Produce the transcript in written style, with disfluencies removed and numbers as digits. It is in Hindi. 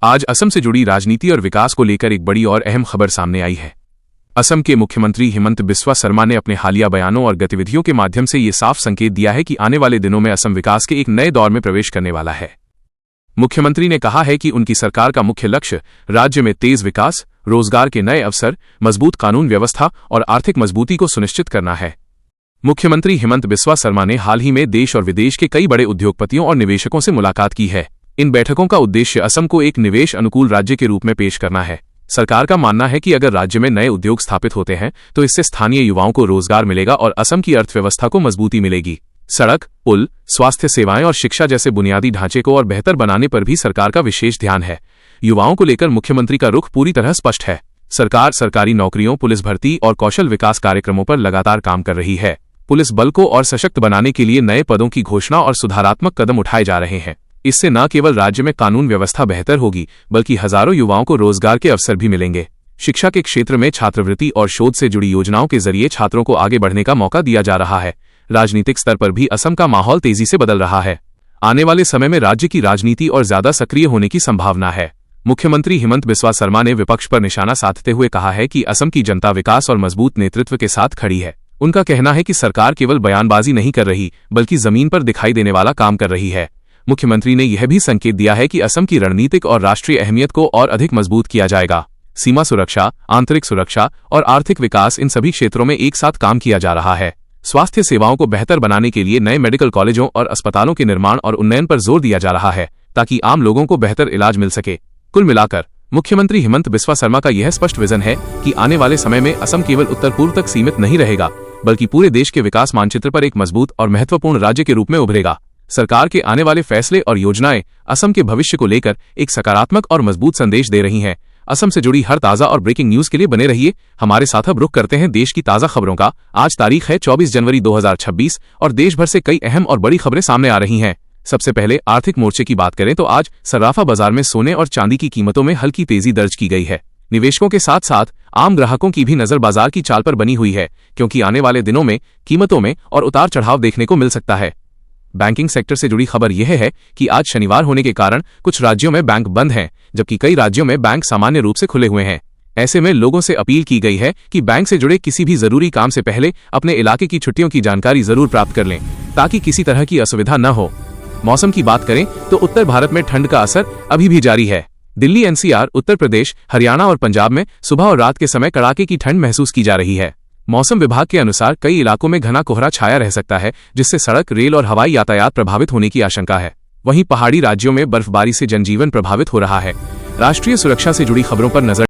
आज असम से जुड़ी राजनीति और विकास को लेकर एक बड़ी और अहम खबर सामने आई है। असम के मुख्यमंत्री हिमंत बिस्वा शर्मा ने अपने हालिया बयानों और गतिविधियों के माध्यम से ये साफ संकेत दिया है कि आने वाले दिनों में असम विकास के एक नए दौर में प्रवेश करने वाला है। मुख्यमंत्री ने कहा है कि उनकी सरकार का मुख्य लक्ष्य राज्य में तेज विकास, रोजगार के नए अवसर, मजबूत कानून व्यवस्था और आर्थिक मजबूती को सुनिश्चित करना है। मुख्यमंत्री हिमंत बिस्वा शर्मा ने हाल ही में देश और विदेश के कई बड़े उद्योगपतियों और निवेशकों से मुलाकात की है। इन बैठकों का उद्देश्य असम को एक निवेश अनुकूल राज्य के रूप में पेश करना है। सरकार का मानना है कि अगर राज्य में नए उद्योग स्थापित होते हैं तो इससे स्थानीय युवाओं को रोजगार मिलेगा और असम की अर्थव्यवस्था को मजबूती मिलेगी। सड़क, पुल, स्वास्थ्य सेवाएं और शिक्षा जैसे बुनियादी ढांचे को और बेहतर बनाने पर भी सरकार का विशेष ध्यान है। युवाओं को लेकर मुख्यमंत्री का रुख पूरी तरह स्पष्ट है। सरकार सरकारी नौकरियों, पुलिस भर्ती और कौशल विकास कार्यक्रमों पर लगातार काम कर रही है। पुलिस बल को और सशक्त बनाने के लिए नए पदों की घोषणा और सुधारात्मक कदम उठाए जा रहे हैं। इससे न केवल राज्य में कानून व्यवस्था बेहतर होगी बल्कि हजारों युवाओं को रोजगार के अवसर भी मिलेंगे। शिक्षा के क्षेत्र में छात्रवृत्ति और शोध से जुड़ी योजनाओं के जरिए छात्रों को आगे बढ़ने का मौका दिया जा रहा है। राजनीतिक स्तर पर भी असम का माहौल तेजी से बदल रहा है। आने वाले समय में राज्य की राजनीति और ज्यादा सक्रिय होने की संभावना है। मुख्यमंत्री हिमंत बिस्वा शर्मा ने विपक्ष पर निशाना साधते हुए कहा है कि असम की जनता विकास और मजबूत नेतृत्व के साथ खड़ी है। उनका कहना है कि सरकार केवल बयानबाजी नहीं कर रही बल्कि जमीन पर दिखाई देने वाला काम कर रही है। मुख्यमंत्री ने यह भी संकेत दिया है कि असम की रणनीतिक और राष्ट्रीय अहमियत को और अधिक मजबूत किया जाएगा। सीमा सुरक्षा, आंतरिक सुरक्षा और आर्थिक विकास, इन सभी क्षेत्रों में एक साथ काम किया जा रहा है। स्वास्थ्य सेवाओं को बेहतर बनाने के लिए नए मेडिकल कॉलेजों और अस्पतालों के निर्माण और उन्नयन पर जोर दिया जा रहा है ताकि आम लोगों को बेहतर इलाज मिल सके। कुल मिलाकर मुख्यमंत्री हिमंत बिस्वा शर्मा का यह स्पष्ट विजन है कि आने वाले समय में असम केवल उत्तर पूर्व तक सीमित नहीं रहेगा बल्कि पूरे देश के विकास मानचित्र पर एक मजबूत और महत्वपूर्ण राज्य के रूप में उभरेगा। सरकार के आने वाले फैसले और योजनाएं असम के भविष्य को लेकर एक सकारात्मक और मजबूत संदेश दे रही हैं। असम से जुड़ी हर ताजा और ब्रेकिंग न्यूज के लिए बने रहिए हमारे साथ। अब रुख करते हैं देश की ताजा खबरों का। आज तारीख है 24 जनवरी 2026 और देश भर से कई अहम और बड़ी खबरें सामने आ रही हैं। सबसे पहले आर्थिक मोर्चे की बात करें तो आज सर्राफा बाजार में सोने और चांदी की कीमतों में हल्की तेजी दर्ज की गई है। निवेशकों के साथ साथ आम ग्राहकों की भी नजर बाजार की चाल पर बनी हुई है, क्योंकि आने वाले दिनों में कीमतों में और उतार चढ़ाव देखने को मिल सकता है। बैंकिंग सेक्टर से जुड़ी खबर यह है कि आज शनिवार होने के कारण कुछ राज्यों में बैंक बंद हैं, जबकि कई राज्यों में बैंक सामान्य रूप से खुले हुए हैं। ऐसे में लोगों से अपील की गई है कि बैंक से जुड़े किसी भी जरूरी काम से पहले अपने इलाके की छुट्टियों की जानकारी जरूर प्राप्त कर लें ताकि किसी तरह की असुविधा न हो। मौसम की बात करें तो उत्तर भारत में ठंड का असर अभी भी जारी है। दिल्ली, एनसीआर, उत्तर प्रदेश, हरियाणा और पंजाब में सुबह और रात के समय कड़ाके की ठंड महसूस की जा रही है। मौसम विभाग के अनुसार कई इलाकों में घना कोहरा छाया रह सकता है, जिससे सड़क, रेल और हवाई यातायात प्रभावित होने की आशंका है। वहीं पहाड़ी राज्यों में बर्फबारी से जनजीवन प्रभावित हो रहा है। राष्ट्रीय सुरक्षा से जुड़ी खबरों पर नजर